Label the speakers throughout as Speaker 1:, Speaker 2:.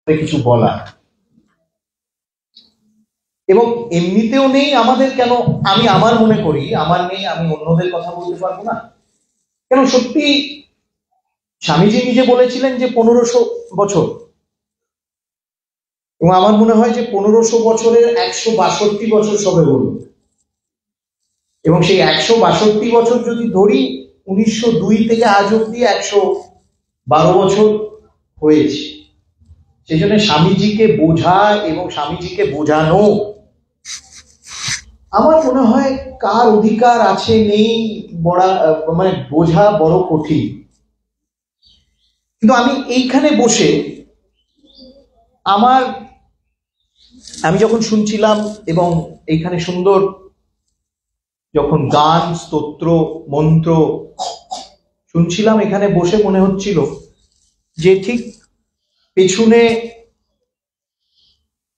Speaker 1: কিছু বলার, এবং এমনিতেও নেই আমাদের। কেন আমি আমার মনে করি আমার নেই, আমি অন্যদের কথা বলতে পারবো না কেন? সত্যি স্বামীজি নিজে বলেছিলেন যে 1500 বছর, এবং আমার মনে হয় যে 1500 বছরের 162 বছর সবে হলো, এবং সেই 162 বছর যদি ধরি 1902 থেকে আজ অব্দি 112 বছর হয়েছে। সেই জন্য স্বামীজিকে বোঝা এবং স্বামীজিকে বোঝানো আমার মনে হয় কার অধিকার আছে নেই মানে বোঝা বড় কঠিন। কিন্তু আমি এইখানে বসে আমি যখন শুনছিলাম এবং এইখানে সুন্দর যখন গান স্তোত্র মন্ত্র শুনছিলাম, এখানে বসে মনে হচ্ছিল যে ঠিক পেছনে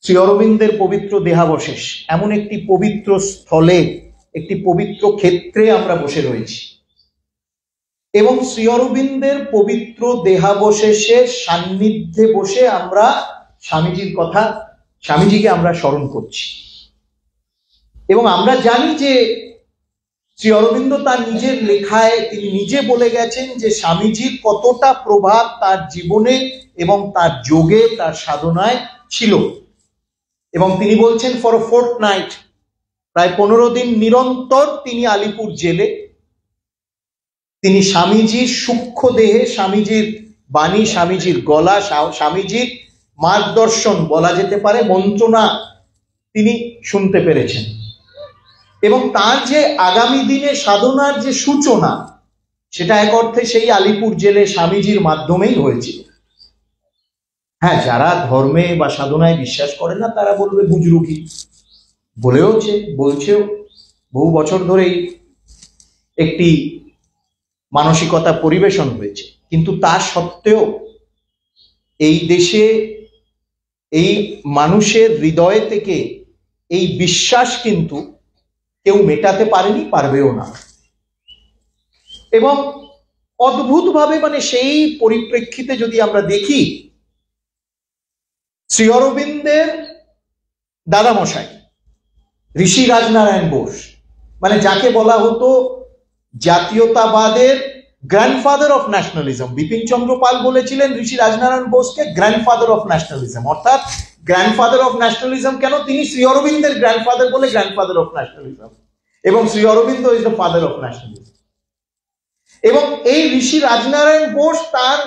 Speaker 1: শ্রী অরবিন্দের পবিত্র দেহাবশেষ, এমন একটি পবিত্র স্থলে, একটি পবিত্র ক্ষেত্রে আমরা বসে রয়েছি, এবং শ্রী অরবিন্দের পবিত্র দেহাবশেষের সান্নিধ্যে বসে আমরা স্বামীজিকে আমরা স্মরণ করছি। এবং আমরা জানি যে শ্রী অরবিন্দ তার নিজের লেখায় তিনি নিজে বলে গেছেন যে স্বামীজির কতটা প্রভাব তার জীবনে এবং তার যোগে, তার সাধনায় ছিল। এবং তিনি বলছেন ফর আ ফোর্টনাইট, প্রায় 15 দিন নিরন্তর তিনি আলিপুর জেলে, তিনি স্বামীজির সূক্ষ্ম দেহে স্বামীজির বাণী, স্বামীজির গলা, স্বামীজির মার্গদর্শন বলা যেতে পারে, মন্ত্রণা তিনি শুনতে পেরেছেন। এবং তার যে আগামী দিনে সাধনার যে সূচনা, সেটা এক অর্থে সেই আলিপুর জেলে স্বামীজির মাধ্যমেই হয়েছিল। হ্যাঁ, যারা ধর্মে বা সাধনায় বিশ্বাস করে না তারা বলবে বুজরুকি, বলছেও বহু বছর ধরেই একটি মানসিকতা পরিবেশন হয়েছে। কিন্তু তা সত্ত্বেও এই দেশে এই মানুষের হৃদয় থেকে এই বিশ্বাস কিন্তু কেউ মেটাতে পারেনি, পারবেও না। এবং অদ্ভুতভাবে মানে সেই পরিপ্রেক্ষিতে যদি আমরা দেখি, শ্রী অরবিন্দের দাদামশাই ঋষি রাজনারায়ণ বোস, মানে যাকে বলা হতো জাতীয়তাবাদের grandfather of nationalism. Bipin Chandra Pal বলেছিলেন ঋষি রাজনারায়ণ বোসকে গ্র্যান্ডফাদার অফ ন্যাশনালিজম। অর্থাৎ গ্র্যান্ডফাদার অফ ন্যাশনালিজম কেন? তিনি শ্রী অরবিন্দের গ্র্যান্ডফাদার বলে গ্র্যান্ডফাদার অফ ন্যাশনালিজম, এবং Shri Aurobindo is the father of nationalism. এবং এই ঋষি রাজনারায়ণ বোস তার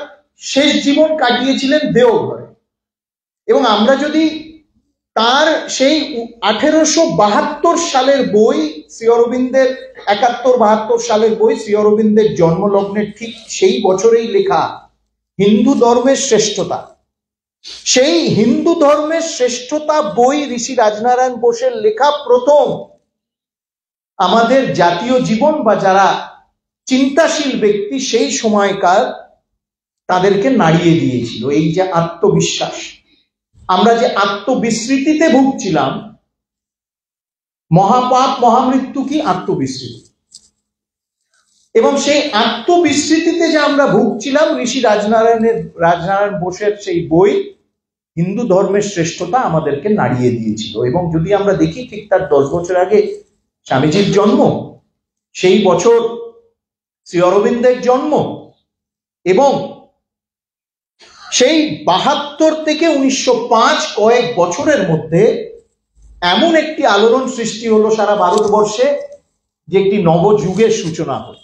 Speaker 1: শেষ জীবন কাটিয়েছিলেন দেওঘরে। এবং আমরা যদি তার সেই 1872 সালের বই, শ্রী অরবিন্দের 71-72 সালের বই, শ্রী অরবিন্দের জন্মলগ্নের ঠিক সেই বছরেই লেখা হিন্দু ধর্মের শ্রেষ্ঠতা, সেই হিন্দু ধর্মের শ্রেষ্ঠতা বই ঋষি রাজনারায়ণ বোসের লেখা প্রথম আমাদের জাতীয় জীবন বা যারা চিন্তাশীল ব্যক্তি সেই সময়কার তাদেরকে নাড়িয়ে দিয়েছিল। এই যে আত্মবিশ্বাস, আমরা যে আত্মবিস্মৃতিতে ভুগছিলাম, মহাপাপ মহামৃত্যু কি? আত্মবিস্মৃতি। এবং সেই আত্মবিস্মৃতিতে যে আমরা ভুগছিলাম, ঋষি রাজনারায়ণ বোসের সেই বই হিন্দু ধর্মের শ্রেষ্ঠতা আমাদেরকে নাড়িয়ে দিয়েছিল। এবং যদি আমরা দেখি ঠিক তার 10 বছর আগে স্বামীজির জন্ম, সেই বছর শ্রী অরবিন্দের জন্ম, এবং সেই 72 থেকে 1905 কয়েক বছরের মধ্যে এমন একটি আলোড়ন সৃষ্টি হলো সারা ভারতবর্ষে যে একটি নবযুগের সূচনা হলো।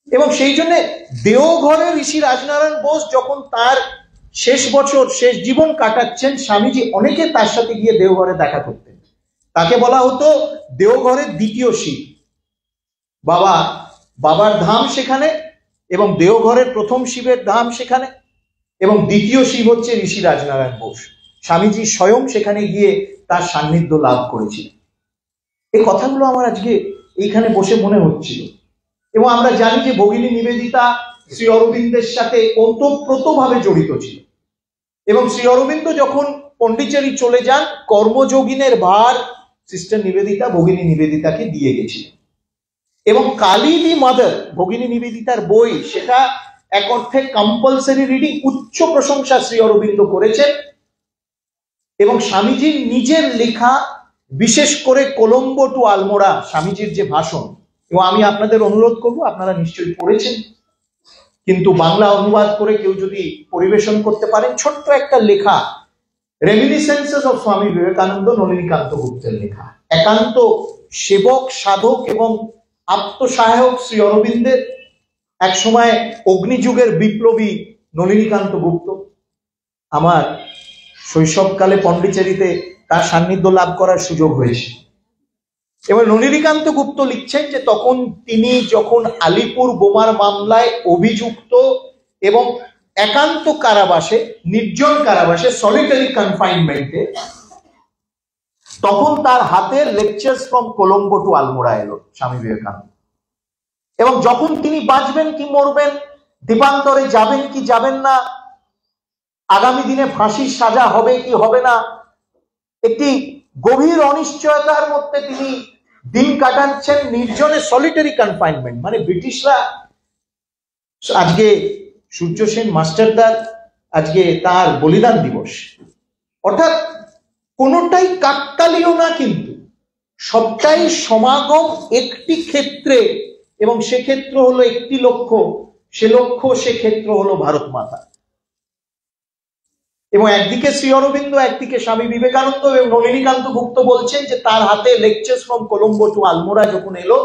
Speaker 1: এবং সেই জন্য দেওঘরে ঋষি রাজনারায়ণ বোস যখন তার শেষ বছর, শেষ জীবন কাটাচ্ছেন, স্বামীজি অনেকে তার সাথে গিয়ে দেওঘরে দেখা করতেন। তাকে বলা হতো দেওঘরের দ্বিতীয় শিব। বাবার ধাম সেখানে, এবং দেওঘরের প্রথম শিবের ধাম সেখানে, এবং দ্বিতীয় শিব হচ্ছে ঋষি রাজনারায়ণ বোস। স্বামীজি স্বয়ং সেখানে গিয়ে তার সান্নিধ্য লাভ করেছিলেন। এই কথাগুলো আমার আজকে এইখানে বসে মনে হচ্ছিল। এবং আমরা জানি যে ভগিনী নিবেদিতা শ্রী অরবিন্দের সাথে ওতপ্রোতভাবে জড়িত ছিল। এবং শ্রী অরবিন্দ যখন পন্ডিচেরি চলে যান, কর্মযোগিনের ভার সিস্টার নিবেদিতা ভগিনী নিবেদিতাকে দিয়ে গেছিলেন। এবং কালী দি মাদার, ভগিনী নিবেদিতার বই, সেটা এক অর্থে কম্পালসারি রিডিং, উচ্চ প্রশংসা শ্রী অরবিন্দ করেছেন। এবং স্বামীজির নিজের লেখা, বিশেষ করে কলম্বো টু আলমোড়া স্বামীজির যে ভাষণ, এবং আমি আপনাদের অনুরোধ করব, আপনারা নিশ্চয়ই পড়েছেন, কিন্তু বাংলা অনুবাদ করে কেউ যদি পরিবেশন করতে পারেন, ছোট্ট একটা লেখা, রেমিনিসেন্সেস অফ স্বামী বিবেকানন্দ, নলিনীকান্ত গুপ্তের লেখা, একান্ত সেবক, সাধক এবং আত্মসহায়ক শ্রী অরবিন্দের, এক সময় অগ্নিযুগের বিপ্লবী নলিনীকান্ত গুপ্ত। আমার শৈশবকালে পন্ডিচেরিতে তার সান্নিধ্য লাভ করার সুযোগ হয়েছে। এবার নলিনীকান্ত গুপ্ত লিখছেন যে তখন তিনি যখন আলিপুর বোমার মামলায় অভিযুক্ত এবং একান্ত কারাবাসে, নির্জন কারাবাসে, সলিটারি কনফাইনমেন্টে, তখন তার হাতের lectures from Colombo to Almora এলো স্বামী বিবেকানন্দ। এবং যখন তিনি বাঁচবেন কি মরবেন, দ্বীপান্তরে যাবেন কি যাবেন না, আগামী দিনে ফাঁসির সাজা হবে কি হবে না, একটি গভীর অনিশ্চয়তার মধ্যে তিনি দিন কাটাচ্ছেন, নির্জনে, সলিটারি কনফাইনমেন্ট। মানে ব্রিটিশরা, আজকে সূর্য সেন মাস্টারদার, আজকে তার বলিদান দিবস, অর্থাৎ কোনোটাই কাকতালীয় না, কিন্তু সবটাই সমাগম একটি ক্ষেত্রে, এবং সে ক্ষেত্র হলো একটি লক্ষ্য, সে ক্ষেত্র হলো ভারত মাতা। এবং একদিকে শ্রী অরবিন্দ, একদিকে স্বামী বিবেকানন্দ এবং নলিনীকান্ত গুপ্ত বলছেন যে তার হাতে lectures from Colombo to Almora যখন এলো,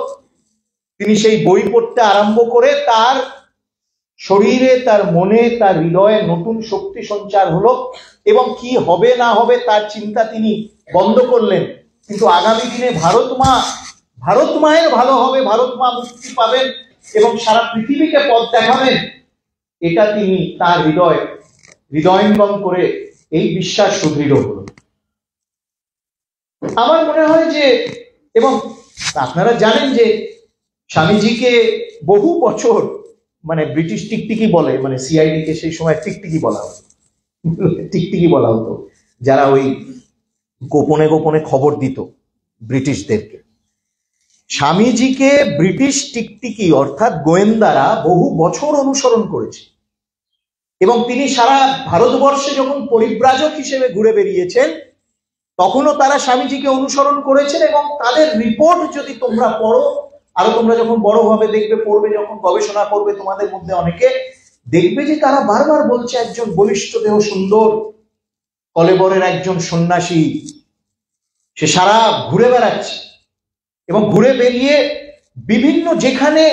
Speaker 1: তিনি সেই বই পড়তে আরম্ভ করে তার শরীরে, তার মনে, তার হৃদয়ে নতুন শক্তি সঞ্চার হলো, এবং কি হবে না হবে তার চিন্তা তিনি বন্ধ করলেন। কিন্তু আগামী দিনে ভারত মায়ের ভালো হবে, ভারত মা মুক্তি পাবেন এবং সারা পৃথিবীকে পথ দেখাবেন, এটা তিনি তার হৃদয়ঙ্গম করে এই বিশ্বাস সুদৃঢ় হলো। আমার মনে হয় যে, এবং আপনারা জানেন যে স্বামীজিকে বহু বছর, মানে ব্রিটিশ টিকটিকি বলে, মানে সিআইডি কে সেই সময় টিকটিকি বলা হতো, যারা ওই গোপনে গোপনে খবর দিত ব্রিটিশদেরকে। স্বামীজিকে ব্রিটিশ টিকটিকি অর্থাৎ গোয়েন্দারা বহু বছর অনুসরণ করেছে, এবং তিনি সারা ভারতবর্ষে যখন পরিব্রাজক হিসেবে ঘুরে বেরিয়েছেন, তখনও তারা স্বামীজিকে অনুসরণ করেছেন। এবং তাদের রিপোর্ট যদি তোমরা পড়ো, আরো তোমরা যখন বড় হবে দেখবে, পড়বে, যখন গবেষণা করবে, তোমাদের মধ্যে অনেকে দেখবে যে তারা বারবার বলছে একজন বলিষ্ঠ দেহ, সুন্দর কলেবরের একজন সন্ন্যাসী, সে সারা ঘুরে বেড়াচ্ছে, এবং ঘুরে বেরিয়ে বিভিন্ন, যেখানে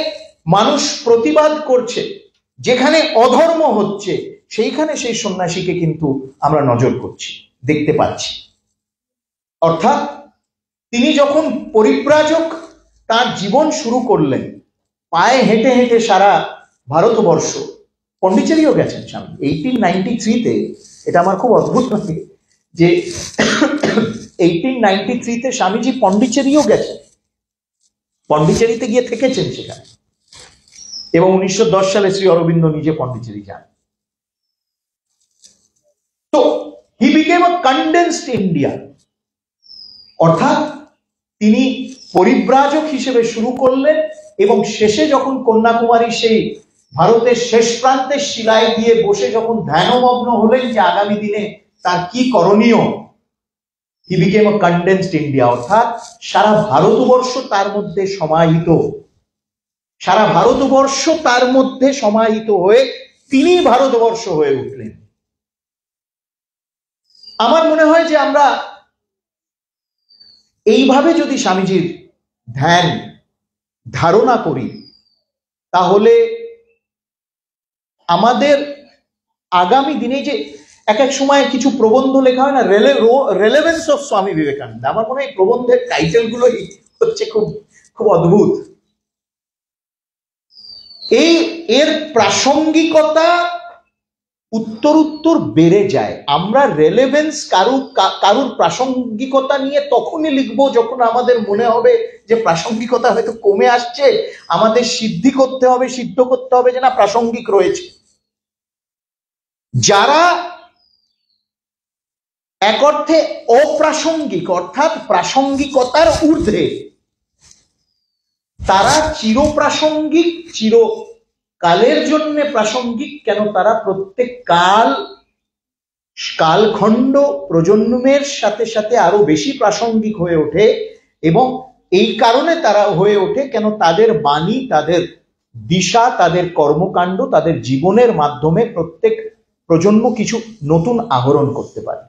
Speaker 1: মানুষ প্রতিবাদ করছে, যেখানে অধর্ম হচ্ছে, সেইখানে সেই সন্ন্যাসীকে কিন্তু আমরা নজর করছি, দেখতে পাচ্ছি। অর্থাৎ তিনি যখন পরিব্রাজক তার জীবন শুরু করলেন, পায়ে হেঁটে হেঁটে সারা ভারতবর্ষ, পন্ডিচেরিও গেছেন স্বামী 1893-তে। এটা আমার খুব অদ্ভুত লাগে যে 1893-তে স্বামীজি পন্ডিচেরিও গেছেন, পন্ডিচেরিতে গিয়ে থেকেছেন সেখানে, এবং 1910 সালে শ্রী অরবিন্দ নিজে পন্ডিচেরি যান। তো he became a condensed India, অর্থাৎ তিনি পরিব্রাজক হিসেবে শুরু করলেন, এবং শেষে যখন কন্যাকুমারী সেই ভারতের শেষ প্রান্তের শিলায় গিয়ে বসে যখন ধ্যানমগ্ন হলেন যে আগামী দিনে তার কি করণীয়, he became a condensed India, অর্থাৎ সারা ভারতবর্ষ তার মধ্যে সমাহিত, সারা ভারতবর্ষ তার মধ্যে সমাহিত হয়ে তিনি ভারতবর্ষ হয়ে উঠলেন। আমার মনে হয় যে আমরা এইভাবে যদি স্বামীজির ধ্যান ধারণা করি, তাহলে আমাদের আগামী দিনে যে এক এক সময় কিছু প্রবন্ধ লেখা হয় না, রেলেভেন্স অফ স্বামী বিবেকানন্দ, আমার মনে হয় প্রবন্ধের টাইটেলগুলোই হচ্ছে খুব খুব অদ্ভুত। এর প্রাসঙ্গিকতা উত্তর বেড়ে যায়। আমরা রেলেভেন্স, কারুর প্রাসঙ্গিকতা নিয়ে তখনই লিখবো যখন আমাদের মনে হবে যে প্রাসঙ্গিকতা হয়তো কমে আসছে, আমাদের সিদ্ধ করতে হবে যে না, প্রাসঙ্গিক রয়েছে। যারা এক অর্থে অপ্রাসঙ্গিক, অর্থাৎ প্রাসঙ্গিকতার ঊর্ধ্বে, তারা চিরপ্রাসঙ্গিক, চিরকালের জন্য প্রাসঙ্গিক। কেন? তারা প্রত্যেক কাল কালখণ্ড প্রজন্মের সাথে সাথে আরো বেশি প্রাসঙ্গিক হয়ে ওঠে, এবং এই কারণে তারা হয়ে ওঠে কেন তাদের বাণী, তাদের দিশা, তাদের কর্মকাণ্ড, তাদের জীবনের মাধ্যমে প্রত্যেক প্রজন্ম কিছু নতুন আহরণ করতে পারে।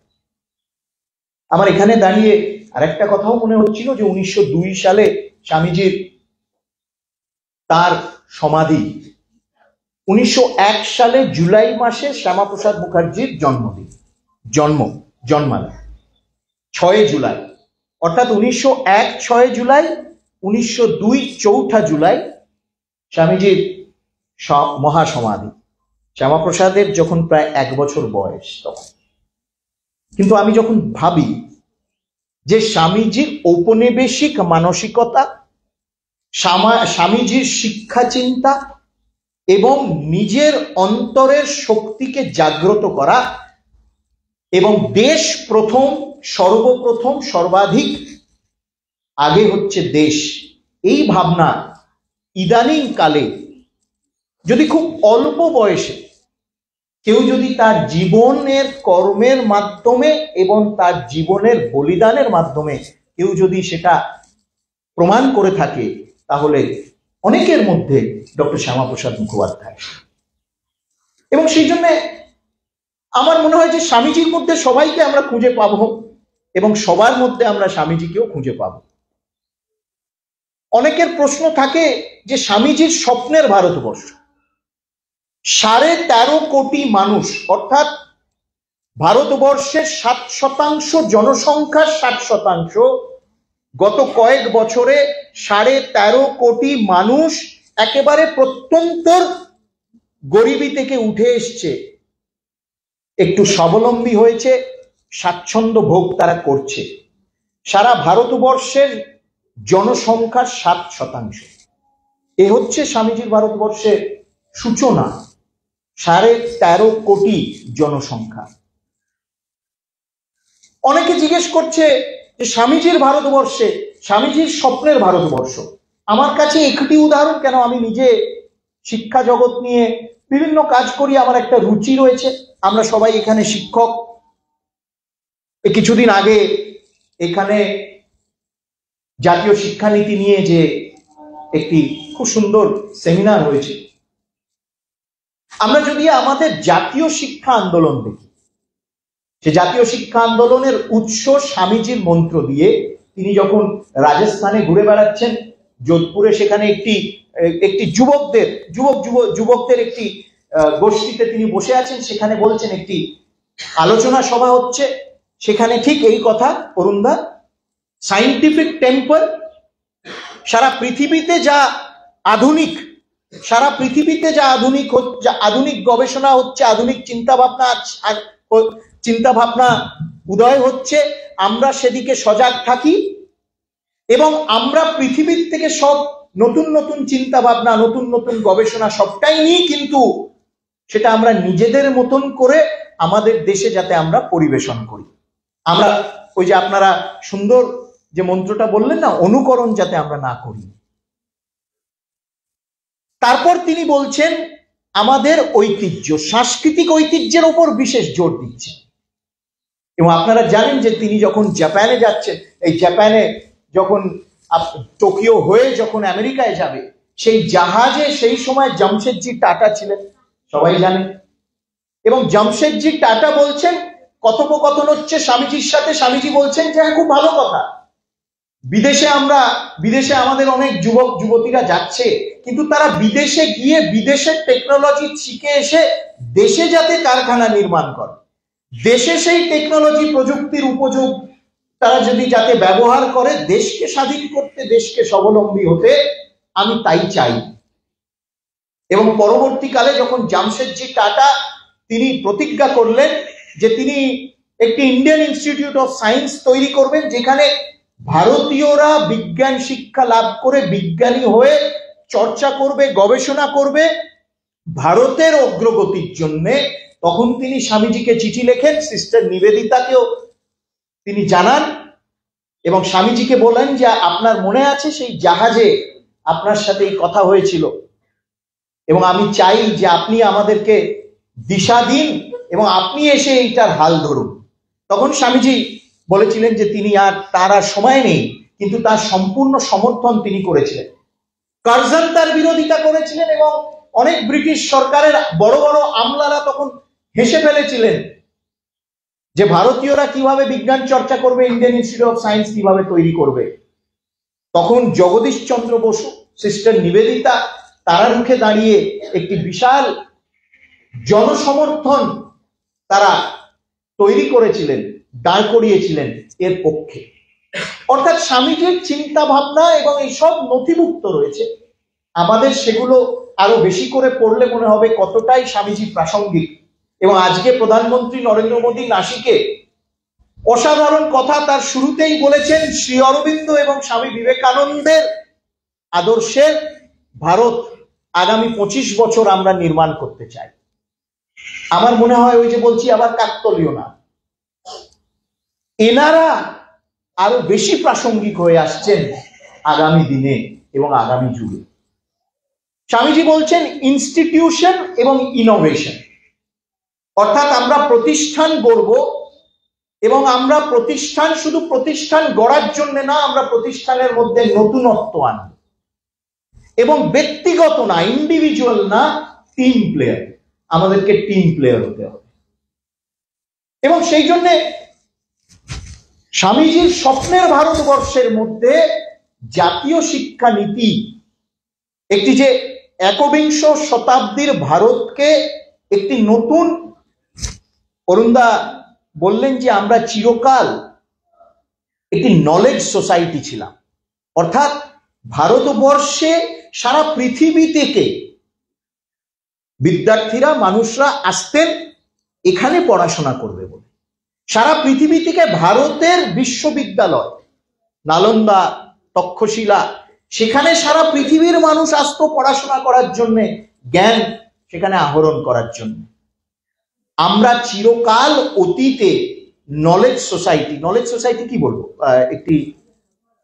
Speaker 1: আমার এখানে দাঁড়িয়ে আরেকটা কথাও মনে হচ্ছিল যে 1902 সালে স্বামীজির তার সমাধি, 1901 সালে জুলাই মাসে শ্যামাপ্রসাদ মুখার্জির জন্মালো 6 জুলাই, অর্থাৎ 1901 6 জুলাই, 1902 4 জুলাই স্বামীজির মহাসমাধি। শ্যামাপ্রসাদের যখন প্রায় 1 বছর বয়স তখন। কিন্তু আমি যখন ভাবি যে স্বামীজির ঔপনিবেশিক মানসিকতা, স্বামীজির শিক্ষা চিন্তা এবং নিজের অন্তরের শক্তিকে জাগ্রত করা এবং দেশ প্রথম, সর্বপ্রথম, সর্বাধিক আগে হচ্ছে দেশ, এই ভাবনা ইদানিং কালে যদি খুব অল্প বয়সে কেউ যদি তার জীবনের কর্মের মাধ্যমে এবং তার জীবনের বলিদানের মাধ্যমে কেউ যদি সেটা প্রমাণ করে থাকে, তাহলে অনেকের মধ্যে ডক্টর শ্যামাপ্রসাদ মুখোপাধ্যায়। এবং সেই জন্য আমার মনে হয় যে স্বামীজির মধ্যে সবাইকে আমরা খুঁজে পাবো এবং সবার মধ্যে আমরা স্বামীজিকেও খুঁজে পাব। অনেকের প্রশ্ন থাকে যে স্বামীজির স্বপ্নের ভারতবর্ষ, 13.5 কোটি মানুষ, অর্থাৎ ভারতবর্ষের 7% জনসংখ্যার 60%, গত কয়েক বছরে 13.5 কোটি মানুষ একেবারে প্রত্যন্তর গরিবি থেকে উঠে এসছে, একটু স্বাবলম্বী হয়েছে, স্বাচ্ছন্দ্য ভোগ তারা করছে। সারা ভারতবর্ষের জনসংখ্যার 7%। এ হচ্ছে স্বামীজির ভারতবর্ষের সূচনা, 13.5 কোটি জনসংখ্যা। অনেকে জিজ্ঞেস করছে যে স্বামীজির ভারতবর্ষে, স্বামীজির স্বপ্নের ভারতবর্ষ। আমার কাছে একটি উদাহরণ, কেন আমি নিজে শিক্ষা জগৎ নিয়ে বিভিন্ন কাজ করি, আমার একটা রুচি রয়েছে, আমরা সবাই এখানে শিক্ষক। কিছুদিন আগে এখানে জাতীয় শিক্ষানীতি নিয়ে যে একটি খুব সুন্দর সেমিনার হয়েছে, আমরা যদি আমাদের জাতীয় শিক্ষা আন্দোলন দেখি, সে জাতীয় শিক্ষা আন্দোলনের উৎস স্বামীজির মন্ত্র দিয়ে। তিনি যখন রাজস্থানে ঘুরে বেড়াচ্ছেন, যোধপুরে, সেখানে একটি যুবকদের একটি গোষ্ঠীতে তিনি বসে আছেন, সেখানে বলছেন, একটি আলোচনা সভা হচ্ছে, সেখানে ঠিক এই কথা, অরুণদা, সায়েন্টিফিক টেম্পল, সারা পৃথিবীতে যা আধুনিক আধুনিক গবেষণা হচ্ছে, আধুনিক চিন্তাভাবনা উদয় হচ্ছে, আমরা সেদিকে সজাগ থাকি এবং আমরা পৃথিবীর থেকে সব নতুন নতুন চিন্তা ভাবনা, নতুন নতুন গবেষণা সবটাই নিই, কিন্তু সেটা আমরা নিজেদের মতন করে আমাদের দেশে যাতে আমরা পরিবেশন করি। আমরা ওই যে আপনারা সুন্দর যে মন্ত্রটা বললেন না, অনুকরণ যাতে আমরা না করি। তারপর তিনি বলছেন আমাদের ঐতিহ্য, সাংস্কৃতিক ঐতিহ্যের উপর বিশেষ জোর দিচ্ছেন। এবং আপনারা জানেন যে তিনি যখন জাপানে যাচ্ছেন, এই জাপানে যখন টোকিও হয়ে যখন আমেরিকায় যাবে, সেই জাহাজে সেই সময় জামশেদজি টাটা ছিলেন, সবাই জানেন। এবং জামশেদজি টাটা বলছেন, কথোপকথন হচ্ছে স্বামীজির সাথে, স্বামীজি বলছেন যে হ্যাঁ, খুব ভালো কথা, বিদেশে আমাদের অনেক যুবক যুবতীরা যাচ্ছে, কিন্তু তারা বিদেশে গিয়ে বিদেশের টেকনোলজি শিখে এসে দেশে যাতে কারখানা নির্মাণ করে, দেশে সেই টেকনোলজি প্রযুক্তির উপযোগ তারা যদি যাতে ব্যবহার করে, দেশকে স্বাধীন করতে, দেশকে স্বাবলম্বী হতে, আমি তাই চাই। এবং পরবর্তীকালে যখন জামশেদজি টাটা তিনি প্রতিজ্ঞা করলেন যে তিনি একটি ইন্ডিয়ান ইনস্টিটিউট অফ সায়েন্স তৈরি করবেন, যেখানে ভারতীয়রা বিজ্ঞান শিক্ষা লাভ করে বিজ্ঞানী হয়ে চর্চা করবে, গবেষণা করবে ভারতের অগ্রগতির জন্য, তখন তিনি স্বামীজিকে চিঠি লেখেন, সিস্টার নিবেদিতাকেও তিনি জানান এবং স্বামীজিকে বলেন যে আপনার মনে আছে সেই জাহাজে আপনার সাথে এই কথা হয়েছিল, এবং আমি চাই যে আপনি আমাদেরকে দিশা দিন এবং আপনি এসে এইটার হাল ধরুন। তখন স্বামীজি বলেছিলেন যে তার আর সময় নেই, কিন্তু তার সম্পূর্ণ সমর্থন তিনি করেছিলেন। কার্জন তার বিরোধিতা করেছিলেন এবং অনেক ব্রিটিশ সরকারের বড় বড় আমলারা তখন হেসে ফেলেছিলেন যে ভারতীয়রা কিভাবে বিজ্ঞান চর্চা করবে, ইন্ডিয়ান ইনস্টিটিউট অফ সায়েন্স কিভাবে তৈরি করবে। তখন জগদীশ চন্দ্র বসু, সিস্টার নিবেদিতা, তারা রুখে দাঁড়িয়ে একটি বিশাল জনসমর্থন তারা তৈরি করেছিলেন, দাঁড় করিয়েছিলেন এর পক্ষে। অর্থাৎ স্বামীজির চিন্তা ভাবনা এবং এইসব নথিভুক্ত রয়েছে। আমাদের সেগুলো আরো বেশি করে পড়লে মনে হবে কতটাই স্বামীজি প্রাসঙ্গিক। এবং আজকে প্রধানমন্ত্রী নরেন্দ্র মোদী নাসিকে অসাধারণ কথা তার শুরুতেই বলেছেন, শ্রী অরবিন্দ এবং স্বামী বিবেকানন্দের আদর্শের ভারত আগামী 25 বছর আমরা নির্মাণ করতে চাই। আমার মনে হয় ওই যে বলছি আবার কাকতলীয় না, এনারা আরো বেশি প্রাসঙ্গিক হয়ে আসছেন আগামী দিনে এবং আগামী যুগে। স্বামীজি বলছেন ইনস্টিটিউশন এবং ইনোভেশন, অর্থাৎ আমরা প্রতিষ্ঠান গড়ব এবং আমরা প্রতিষ্ঠান শুধু প্রতিষ্ঠান গড়ার জন্য না, আমরা প্রতিষ্ঠানের মধ্যে নতুনত্ব আনব এবং ব্যক্তিগত না, ইন্ডিভিজুয়াল না, টিম প্লেয়ার। আমাদেরকে টিম প্লেয়ার হতে হবে। এবং সেই জন্য স্বামীজির স্বপ্নের ভারতবর্ষের মধ্যে জাতীয় শিক্ষা নীতি, একটি যে একবিংশ শতাব্দীর ভারতকে একটি নতুন, অরুণদা বললেন যে আমরা চিরকাল একটি নলেজ সোসাইটি ছিলাম, অর্থাৎ ভারতবর্ষে সারা পৃথিবী থেকে বিদ্যার্থীরা, মানুষরা আসতেন এখানে পড়াশোনা করবে বলে। সারা পৃথিবী থেকে ভারতের বিশ্ববিদ্যালয়, নালন্দা, তক্ষশিলা, সেখানে সারা পৃথিবীর মানুষ আসতো পড়াশোনা করার জন্য, জ্ঞান সেখানে আহরণ করার জন্য। আমরা চিরকাল অতীতে নলেজ সোসাইটি, নলেজ সোসাইটি কি বলবো, একটি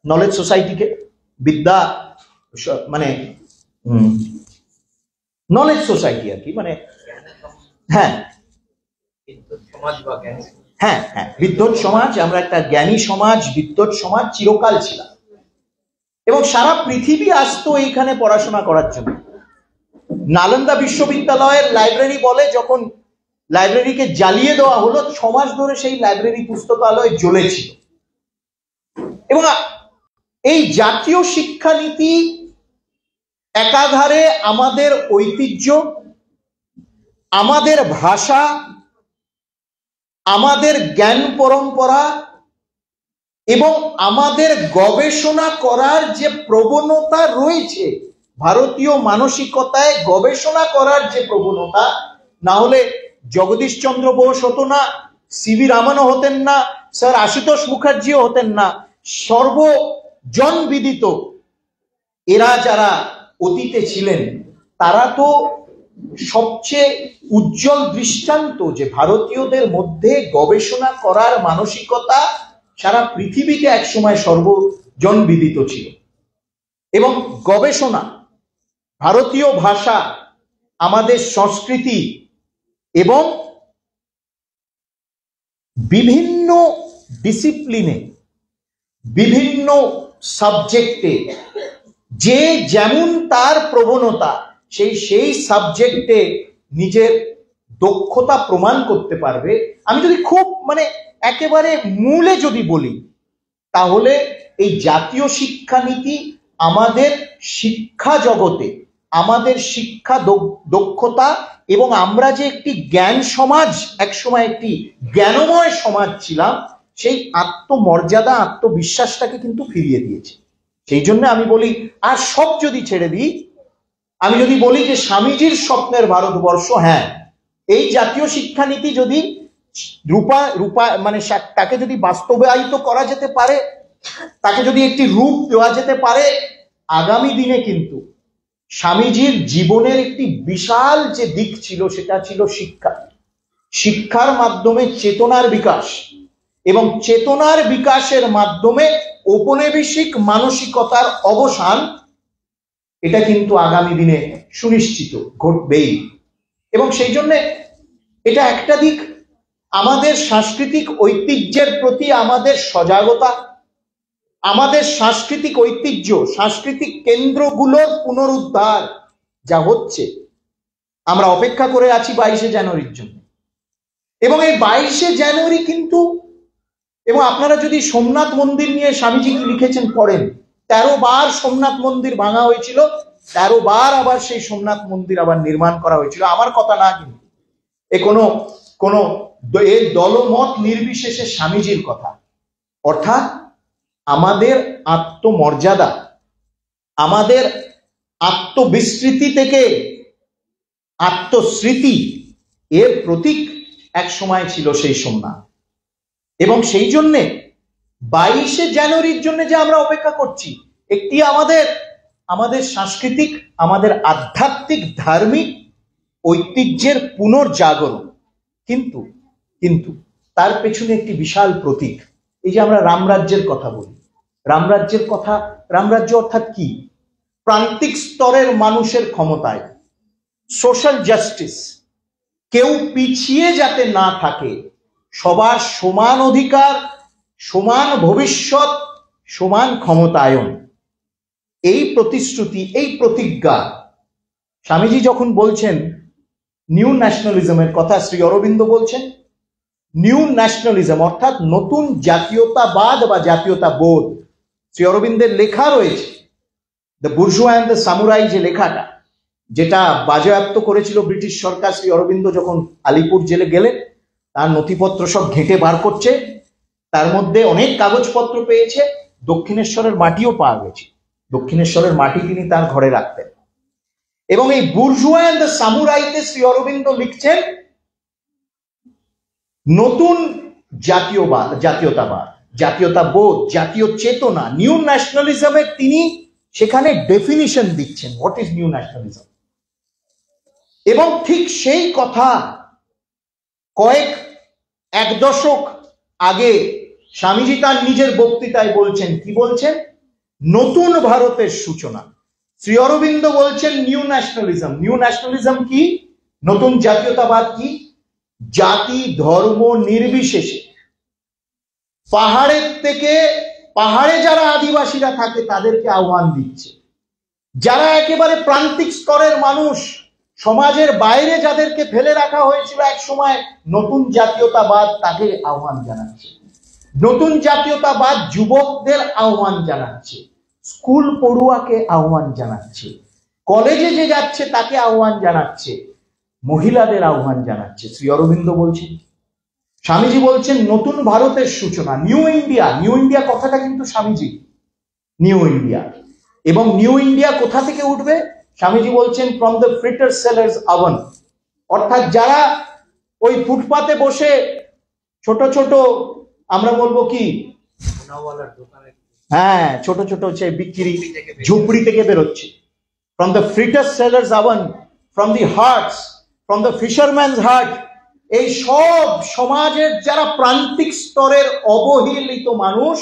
Speaker 1: নলেজ সোসাইটিকে বিদ্যা মানে নলেজ সোসাইটি আর কি, মানে হ্যাঁ হ্যাঁ হ্যাঁ বিদ্বৎ সমাজ, আমরা একটা জ্ঞানী সমাজ, বিদ্বৎ সমাজ চিরকাল ছিলাম এবং সারা পৃথিবী আসতো এইখানে পড়াশোনা করার জন্য। নালন্দা বিশ্ববিদ্যালয়ের লাইব্রেরি বলে, যখন লাইব্রেরিকে জ্বালিয়ে দেওয়া হলো 6 মাস ধরে সেই লাইব্রেরি পুস্তকালয় জ্বলেছিল। এবং এই জাতীয় শিক্ষানীতি একাধারে আমাদের ঐতিহ্য, আমাদের ভাষা, আমাদের জ্ঞান পরম্পরা এবং আমাদের গবেষণা করার যে প্রবণতা রয়েছে, ভারতীয় মানসিকতায় গবেষণা করার যে প্রবণতা, না হলে জগদীশ চন্দ্র বোস হতো না, সিভি রামানও হতেন না, স্যার আশুতোষ মুখার্জিও হতেন না, সর্বজন বিদিত এরা যারা অতীতে ছিলেন তারা তো সবচেয়ে উজ্জ্বল দৃষ্টান্ত যে ভারতীয়দের মধ্যে গবেষণা করার মানসিকতা সারা পৃথিবীতে একসময় সর্বজন বিদিত ছিল। এবং গবেষণা, ভারতীয় ভাষা, আমাদের সংস্কৃতি এবং বিভিন্ন ডিসিপ্লিনে, বিভিন্ন সাবজেক্টে যে যেমন তার প্রবণতা, সেই সাবজেক্টে নিজের দক্ষতা প্রমাণ করতে পারবে। আমি যদি খুব একেবারে মূলে যদি বলি, তাহলে এই জাতীয় শিক্ষানীতি আমাদের শিক্ষা জগতে, আমাদের শিক্ষা দক্ষতা এবং আমরা যে একটি জ্ঞান সমাজ, একসময় একটি জ্ঞানময় সমাজ ছিলাম, সেই আত্মমর্যাদা, আত্মবিশ্বাসটাকে কিন্তু ফিরিয়ে দিয়েছে। সেই জন্য আমি বলি, আর সব যদি ছেড়ে দিই, আমি যদি বলি যে স্বামীজির স্বপ্নের ভারতবর্ষ, হ্যাঁ, এই জাতীয় শিক্ষানীতি যদি তাকে যদি বাস্তবায়িত করা যেতে পারে, তাকে যদি একটি রূপ দেওয়া যেতে পারে, আগামী দিনে কিন্তু স্বামীজির জীবনের একটি বিশাল যে দিক ছিল, সেটা ছিল শিক্ষা। শিক্ষার মাধ্যমে চেতনার বিকাশ এবং চেতনার বিকাশের মাধ্যমে ঔপনিবেশিক মানসিকতার অবসান, এটা কিন্তু আগামী দিনে সুনিশ্চিত ঘটবেই। এবং সেই জন্য এটা একটা দিক, আমাদের সাংস্কৃতিক ঐতিহ্যের প্রতি আমাদের সজাগতা, আমাদের সাংস্কৃতিক ঐতিহ্য, সাংস্কৃতিক কেন্দ্রগুলোর পুনরুদ্ধার যা হচ্ছে, আমরা অপেক্ষা করে আছি 22শে জানুয়ারির জন্য। এবং এই 22শে জানুয়ারি কিন্তু, এবং আপনারা যদি সোমনাথ মন্দির নিয়ে স্বামীজি কি লিখেছেন পড়েন, 13 বার সোমনাথ মন্দির ভাঙা হয়েছিল, 13 বার আবার সেই সোমনাথ মন্দির আবার নির্মাণ করা হয়েছিল। আমার কথা না, কিন্তু এ কোনো এর দলমত নির্বিশেষে স্বামীজির কথা। অর্থাৎ আমাদের আত্মমর্যাদা, আমাদের আত্মবিস্মৃতি থেকে আত্মস্মৃতি, এর প্রতীক এক সময় ছিল সেই সোমনাথ। এবং সেই জন্যে 22শে জানুয়ারির জন্য যে আমরা অপেক্ষা করছি, একটি আমাদের সাংস্কৃতিক, আমাদের আধ্যাত্মিক ধার্মিক ঐতিহ্যের পুনর্জাগরণ। কিন্তু কিন্তু তার পেছনে একটি বিশাল প্রতীক। এই যে আমরা রামরাজ্যের কথা বলি, রামরাজ্য অর্থাৎ কি? প্রান্তিক স্তরের মানুষের ক্ষমতায়, সোশ্যাল জাস্টিস, কেউ পিছিয়ে যাতে না থাকে, সবার সমান অধিকার, সমান ভবিষ্যৎ, সমান ক্ষমতায়ন, এই প্রতিশ্রুতি, এই প্রতিজ্ঞা স্বামীজি যখন বলছেন নিউ ন্যাশনালিজমের কথা, শ্রী অরবিন্দ বলছেন নিউ ন্যাশনালিজম অর্থাৎ নতুন জাতীয়তাবাদ বা জাতীয়তাবোধ। শ্রী অরবিন্দের লেখা রয়েছে the bourgeois and the samurai, যে লেখাটা, যেটা বাজেয়াপ্ত করেছিল ব্রিটিশ সরকার শ্রী অরবিন্দ যখন আলিপুর জেলে গেলেন, তার নথিপত্র সব ঘেঁটে বার করছে, তার মধ্যে অনেক কাগজপত্র পেয়েছে, দক্ষিণেশ্বরের মাটিও পাওয়া গেছে। দক্ষিণেশ্বরের মাটি তিনি তার ঘরে রাখতেন। এবং এই বুর্জোয়া অ্যান্ড দ্য সামুরাইতে শ্রী অরবিন্দ লিখছেন নতুন জাতীয়তাবাদ, জাতীয়তাবোধ, জাতীয় চেতনা, নিউ ন্যাশনালিজমের তিনি সেখানে ডেফিনিশন দিচ্ছেন, হোয়াট ইজ নিউ ন্যাশনালিজম। এবং ঠিক সেই কথা এক দশক আগে স্বামীজি তার নিজের বক্তৃতায় বলছেন। কি বলছেন? নতুন ভারতের সূচনা। শ্রী অরবিন্দ বলছেন নিউ ন্যাশনালিজম। নিউ ন্যাশনালিজম কি? নতুন জাতীয়তাবাদ কি? জাতি ধর্ম নির্বিশেষে, পাহাড়ে যারা আদিবাসীরা থাকে তাদেরকে আহ্বান দিচ্ছে, যারা একেবারে প্রান্তিক স্তরের মানুষ, সমাজের বাইরে যাদেরকে ফেলে রাখা হয়েছিল এক সময়, নতুন জাতীয়তাবাদ তাকে আহ্বান জানাচ্ছে। নতুন জাতীয়তাবাদ যুবকদের আহ্বান জানাচ্ছে, স্কুল পড়ুয়াকে আহ্বান জানাচ্ছে, কলেজে যে যাচ্ছে তাকে আহ্বান জানাচ্ছে, মহিলাদের আহ্বান জানাচ্ছে। শ্রী অরবিন্দ বলছেন, স্বামীজি বলছেন নতুন ভারতের সূচনা, নিউ ইন্ডিয়া। নিউ ইন্ডিয়া কথাটা কিন্তু স্বামীজি, নিউ ইন্ডিয়া। এবং নিউ ইন্ডিয়া কোথা থেকে উঠবে? স্বামীজি বলছেন from the fritter sellers oven, অর্থাৎ যারা ওই ফুটপাতে বসে ছোট ছোট, আমরা বলবো কি, হ্যাঁ, ছোট ছোট হচ্ছে বিক্রি, ঝুপড়ি থেকে বেরোচ্ছে। From the fritter sellers oven, from the hearts, from the fisherman's heart, এই সব সমাজের যারা প্রান্তিক স্তরের অবহেলিত মানুষ,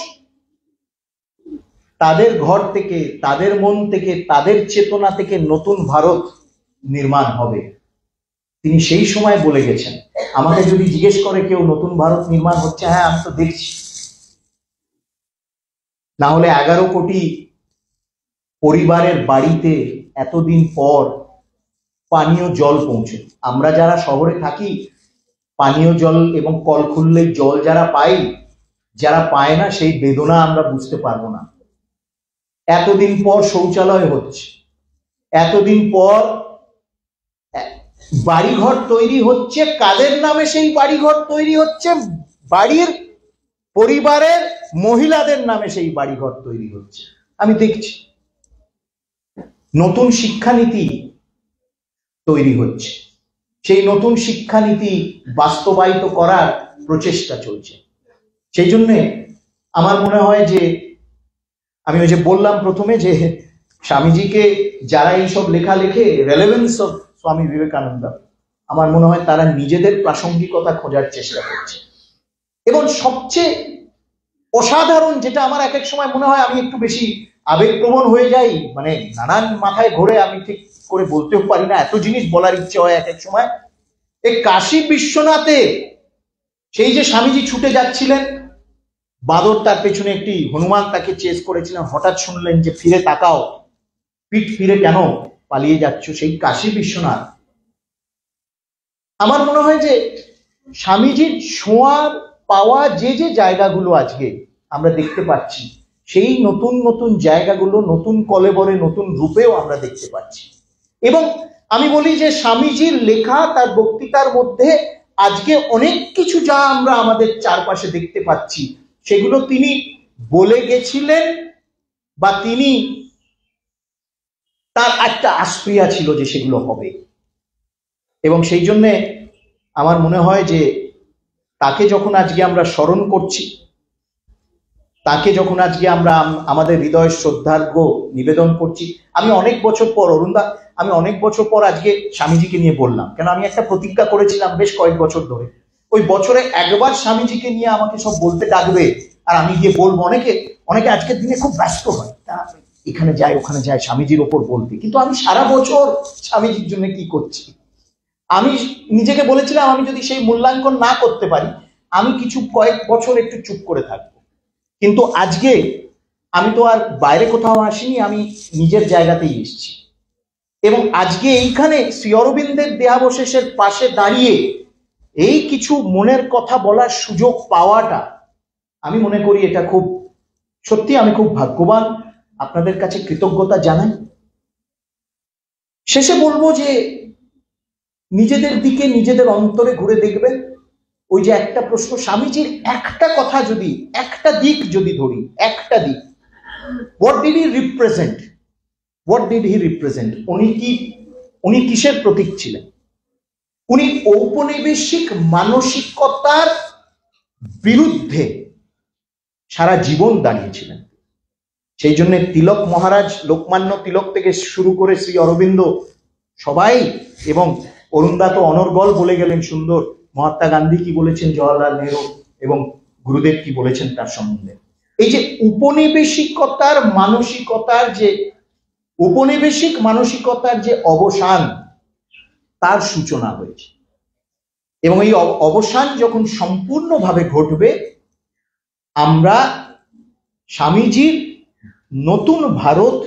Speaker 1: তাদের ঘর থেকে, তাদের মন থেকে, তাদের চেতনা থেকে নতুন ভারত নির্মাণ হবে। তিনি সেই সময় বলে গেছেন। আমাকে যদি জিজ্ঞেস করে কেউ নতুন ভারত নির্মাণ হচ্ছে, হ্যাঁ আমি তো দেখছি। না হলে 11 কোটি পরিবারের বাড়িতে এতদিন পর পানীয় জল পৌঁছে। আমরা যারা শহরে থাকি, পানীয় জল এবং কল খুললে জল যারা পাই, যারা পায় না, সেই বেদনা আমরা বুঝতে পারবো না। এতদিন পর শৌচালয় হচ্ছে, এতদিন পর বাড়িঘর তৈরি হচ্ছে। কাদের নামে সেই বাড়িঘর তৈরি হচ্ছে? বাড়ির পরিবারের মহিলাদের নামে সেই বাড়িঘর তৈরি হচ্ছে। আমি দেখছি নতুন শিক্ষানীতি তৈরি হচ্ছে, সেই নতুন শিক্ষানীতি বাস্তবায়িত করার প্রচেষ্টা চলছে। সেই জন্যে আমার মনে হয় যে, আমি ওই যে বললাম প্রথমে যে স্বামীজিকে যারা এইসব লেখা লেখে, রেলেভেন্স অফ স্বামী বিবেকানন্দ, আমার মনে হয় তারা নিজেদের প্রাসঙ্গিকতা খোঁজার চেষ্টা করছে। এবং সবচেয়ে অসাধারণ যেটা আমার এক এক সময় মনে হয়, আমি একটু বেশি আবেগপ্রবণ হয়ে যাই, মানে নানান মাথায় ঘোরে, আমি ঠিক করে বলতেও পারি না, এত জিনিস বলার ইচ্ছে হয় এক এক সময়। এই কাশী বিশ্বনাথে সেই যে স্বামীজি ছুটে যাচ্ছিলেন, বাঁদর তার পেছনে একটি হনুমান তাকে চেস করেছিলেন, হঠাৎ শুনলেন যে ফিরে তাকাও, পিঠ ফিরে কেন পালিয়ে যাচ্ছ, সেই কাশী বিশ্বনাথ। আমার মনে হয় যে স্বামীজির ছোঁয়ার পাওয়া যে যে জায়গাগুলো আজকে আমরা দেখতে পাচ্ছি, সেই নতুন নতুন জায়গাগুলো নতুন কলেবরে নতুন রূপেও আমরা দেখতে পাচ্ছি। এবং আমি বলি যে স্বামীজির লেখা, তার বক্তৃতার মধ্যে আজকে অনেক কিছু যা আমরা আমাদের চারপাশে দেখতে পাচ্ছি, সেগুলো তিনি বলে গেছিলেন বা তিনি তার একটা আশপ্রিয়া ছিল যে সেগুলো হবে। এবং সেই জন্যে আমার মনে হয় যে তাকে যখন আজকে আমরা স্মরণ করছি, তাকে যখন আজকে আমরা আমাদের হৃদয়ের শ্রদ্ধার্ঘ্য নিবেদন করছি, আমি অনেক বছর পর, অরুণদা, আমি অনেক বছর পর আজকে স্বামীজিকে নিয়ে বললাম, কেন আমি একটা প্রতিজ্ঞা করেছিলাম বেশ কয়েক বছর ধরে, ওই বছরে একবার স্বামীজিকে নিয়ে আমাকে সব বলতে ডাকবে আর আমি গিয়ে বলবো। অনেকে আজকের দিনে খুব ব্যস্ত হয়, তা এখানে যায় ওখানে যায় স্বামীজির ওপর বলতে, কিন্তু আমি সারা বছর স্বামীজির জন্য কি করছি। আমি নিজেকে বলেছিলাম আমি যদি সেই মূল্যাঙ্কন না করতে পারি, আমি কিছু কয়েক বছর একটু চুপ করে থাকবো। কিন্তু আজকে আমি তো আর বাইরে কোথাও আসিনি, আমি নিজের জায়গাতেই এসেছি। এবং আজকে এইখানে শ্রী অরবিন্দের দেহাবশেষের পাশে দাঁড়িয়ে এই কিছু মনের কথা বলার সুযোগ পাওয়াটা, আমি মনে করি এটা খুব, সত্যি আমি খুব ভাগ্যবান, আপনাদের কাছে কৃতজ্ঞতা জানাই। শেষে বলবো যে নিজেদের দিকে, নিজেদের অন্তরে ঘুরে দেখবেন, ওই যে একটা প্রশ্ন, স্বামীজির একটা কথা যদি, একটা দিক যদি ধরি, একটা দিক, what did he represent, what did he represent, উনি কিসের প্রতীক ছিলেন? উনি ঔপনিবেশিক মানসিকতার বিরুদ্ধে সারা জীবন দাঁড়িয়েছিলেন। সেই জন্য তিলক মহারাজ, লোকমান্য তিলক থেকে শুরু করে শ্রী অরবিন্দ সবাই, এবং অরুণদা তো অনর্গল বলে গেলেন সুন্দর, মহাত্মা গান্ধী কি বলেছেন, জওয়াহরলাল নেহরু এবং গুরুদেব কি বলেছেন তার সম্বন্ধে। এই যে উপনিবেশিকতার মানসিকতার যে, উপনিবেশিক মানসিকতার যে অবসান, তার সূচনা হয়েছে। এবং এই অবসান যখন সম্পূর্ণভাবে ঘটবে, আমরা স্বামীজির নতুন ভারত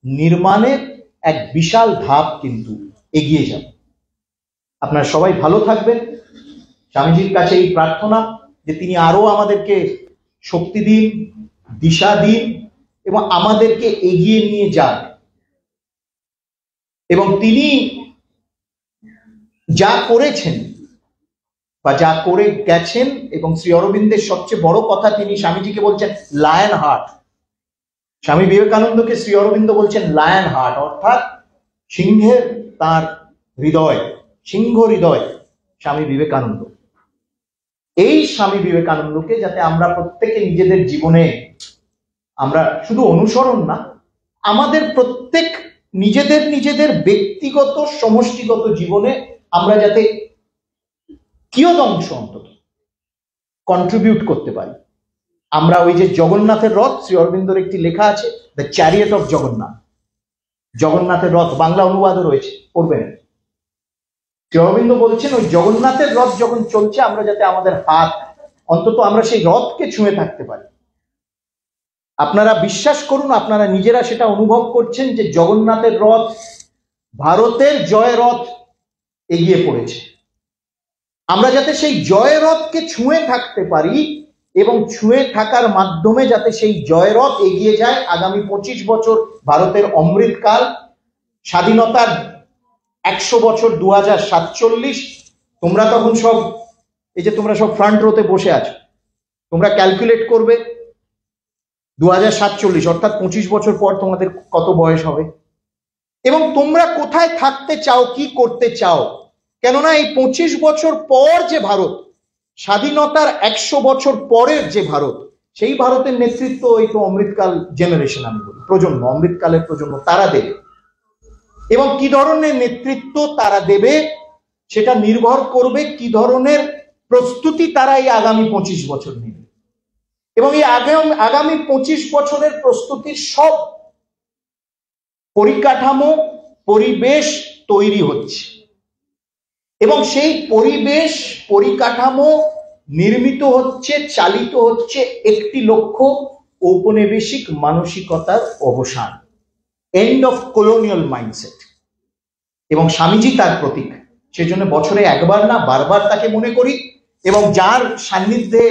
Speaker 1: নির্মাণের এক বিশাল ধাপ কিন্তু এগিয়ে যাবে। আপনারা সবাই ভালো থাকবেন। স্বামীজির কাছে এই প্রার্থনা যে তিনি আরো আমাদেরকে শক্তি দিন, দিশা দিন এবং আমাদেরকে এগিয়ে নিয়ে যান। এবং তিনি যা করেছেন বা যা করে গেছেন, এবং শ্রী অরবিন্দের সবচেয়ে বড় কথা, তিনি স্বামীজিকে বলছেন লায়ন হার্ট। স্বামী বিবেকানন্দকে শ্রী অরবিন্দ বলছেন লায়ন হার্ট, অর্থাৎ সিংহের তার হৃদয়, সিংহ হৃদয় স্বামী বিবেকানন্দ। এই স্বামী বিবেকানন্দকে যাতে আমরা প্রত্যেকে নিজেদের জীবনে, আমরা শুধু অনুসরণ না, আমাদের প্রত্যেক নিজেদের ব্যক্তিগত সমষ্টিগত জীবনে আমরা যাতে কিয়দংশ অন্তত কন্ট্রিবিউট করতে পারি। আমরা ওই যে জগন্নাথের রথ, শ্রী অরবিন্দর একটি লেখা আছে, দ্য চ্যারিয়েট অফ জগন্নাথ, জগন্নাথের রথ, বাংলা অনুবাদও রয়েছে, পড়বেন। শ্রী অরবিন্দ বলছেন ওই জগন্নাথের রথ যখন চলছে, আমরা যাতে আমাদের হাত অন্তত আমরা সেই রথকে ছুঁয়ে থাকতে পারি। আপনারা বিশ্বাস করুন, আপনারা নিজেরা সেটা অনুভব করছেন যে জগন্নাথের রথ, ভারতের জয় রথ এগিয়ে পড়েছে। আমরা যাতে সেই জয় রথকে ছুঁয়ে থাকতে পারি এবং ছুঁয়ে থাকার মাধ্যমে যাতে সেই জয় রথ এগিয়ে যায়। আগামী 25 বছর ভারতের অমৃতকাল, স্বাধীনতার 100 বছর 2047। তোমরা তখন সব, এই যে তোমরা সব ফ্রন্ট রোতে বসে আছো, তোমরা ক্যালকুলেট করবে 2047 অর্থাৎ 25 বছর পর তোমাদের কত বয়স হবে এবং তোমরা কোথায় থাকতে চাও, কি করতে চাও। কেননা এই 25 বছর পর যে ভারত, স্বাধীনতার 100 বছর পরের যে ভারত, সেই ভারতের নেতৃত্ব এই তো অমৃতকাল জেনারেশন, আমি বলি প্রজন্ম, অমৃতকালের প্রজন্ম তারা দেবে। এবং কি ধরনের নেতৃত্ব তারা দেবে সেটা নির্ভর করবে কি ধরনের প্রস্তুতি তারা এই আগামী 25 বছর নেবে। এবং এই আগামী 25 বছরের প্রস্তুতির সব পরিকাঠামো, পরিবেশ তৈরি হচ্ছে। এবং সেই পরিবেশ পরিকাঠামো নির্মিত হচ্ছে, চালিত হচ্ছে একটি লক্ষ্য, ঔপনিবেশিক মানসিকতার অবসান, এন্ড অফ কলোনিয়াল মাইন্ডসেট। এবং স্বামীজি তার প্রতীক, সেজন্য বছরে একবার না বারবার তাকে মনে করি। এবং যার সান্নিধ্যে,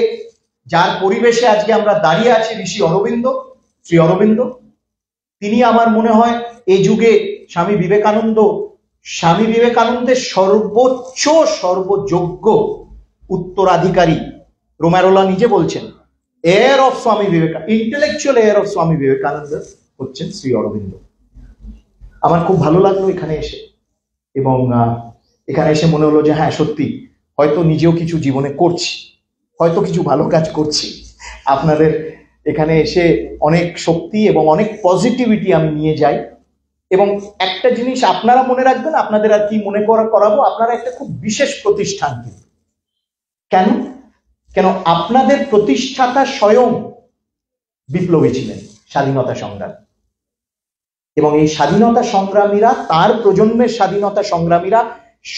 Speaker 1: যার পরিবেশে আজকে আমরা দাঁড়িয়ে আছি, ঋষি অরবিন্দ, শ্রী অরবিন্দ, তিনি আমার মনে হয় এই যুগে স্বামী বিবেকানন্দের সর্বোচ্চ সর্বযোগ্য উত্তরাধিকারী। রোমেরোলা নিজে বলছেন, air of Swami Vivekananda, intellectual air of Swami Vivekananda হচ্ছেন শ্রী অরবিন্দ। আমার খুব ভালো লাগলো এখানে এসে, এবং এখানে এসে মনে হলো যে হ্যাঁ, সত্যি হয়তো নিজেও কিছু জীবনে করছি, হয়তো কিছু ভালো কাজ করছি। আপনাদের এখানে এসে অনেক শক্তি এবং অনেক পজিটিভিটি আমি নিয়ে যাই। এবং একটা জিনিস আপনারা মনে রাখবেন, আপনাদের আর কি মনে করাবো, আপনারা একটা খুব বিশেষ প্রতিষ্ঠান। কেন? কেন আপনাদের প্রতিষ্ঠাতা স্বয়ং বিপ্লবী ছিলেন, স্বাধীনতা সংগ্রামী। এবং এই স্বাধীনতা সংগ্রামীরা, তার প্রজন্মের স্বাধীনতা সংগ্রামীরা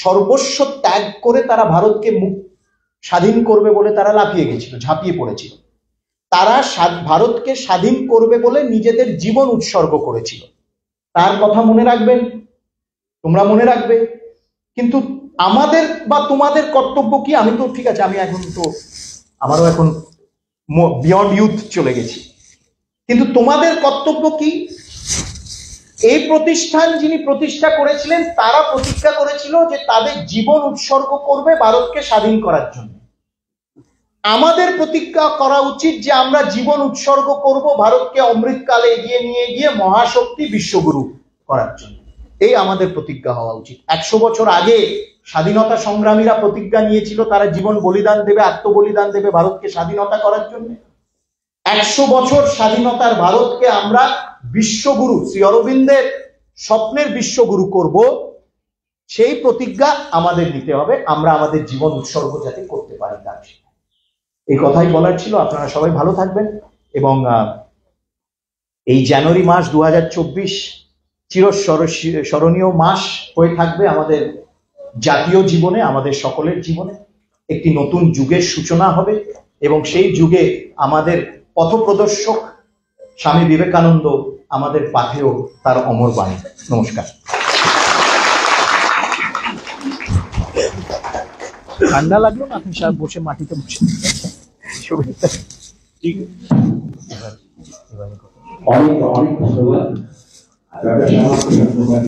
Speaker 1: সর্বস্ব ত্যাগ করে তারা ভারতকে স্বাধীন করবে বলে তারা লাফিয়ে গেছিল, ঝাঁপিয়ে পড়েছিল। তারা ভারতকে স্বাধীন করবে বলে নিজেদের জীবন উৎসর্গ করেছিল। তার কথা মনে রাখবেন, তোমরা মনে রাখবে। কিন্তু আমাদের বা তোমাদের কর্তব্য কি? আমি তো ঠিক আছে, আমি এখন তো আমারও এখন বিয়ন্ড ইউথ চলে গেছি, কিন্তু তোমাদের কর্তব্য কি? এই প্রতিষ্ঠান যিনি প্রতিষ্ঠা করেছিলেন, তারা প্রতিজ্ঞা করেছিল যে তাদের জীবন উৎসর্গ করবে ভারতকে স্বাধীন করার জন্য। আমাদের প্রতিজ্ঞা করা উচিত যে আমরা জীবন উৎসর্গ করব ভারতকে অমৃতকালে এগিয়ে নিয়ে গিয়ে মহাশক্তি বিশ্বগুরু করার জন্য। এই আমাদের প্রতিজ্ঞা হওয়া উচিত। 100 বছর আগে স্বাধীনতা সংগ্রামীরা প্রতিজ্ঞা নিয়েছিল তারা জীবন বলিদান দেবে, আত্মবলিদান দেবে ভারতকে স্বাধীনতা করার জন্য। 100 বছর স্বাধীনতার ভারতকে আমরা বিশ্বগুরু, শ্রী অরবিন্দের স্বপ্নের বিশ্বগুরু করব, সেই প্রতিজ্ঞা আমাদের নিতে হবে। আমরা আমাদের জীবন উৎসর্গ যাতে করতে পারি, তার এই কথাই বলার ছিল। আপনারা সবাই ভালো থাকবেন। এবং এই জানুয়ারি মাস 2024 চিরস্মরণীয় মাস হয়ে থাকবে আমাদের জাতীয় জীবনে, আমাদের সকলের জীবনে। একটি নতুন যুগের সূচনা হবে, এবং সেই যুগে আমাদের পথপ্রদর্শক স্বামী বিবেকানন্দ আমাদের পাথেও তার অমর বাণী। নমস্কার। ঠান্ডা লাগলো না? আপনি সব বসে মাটিতে বসে। অনেক অনেক ধন্যবাদ।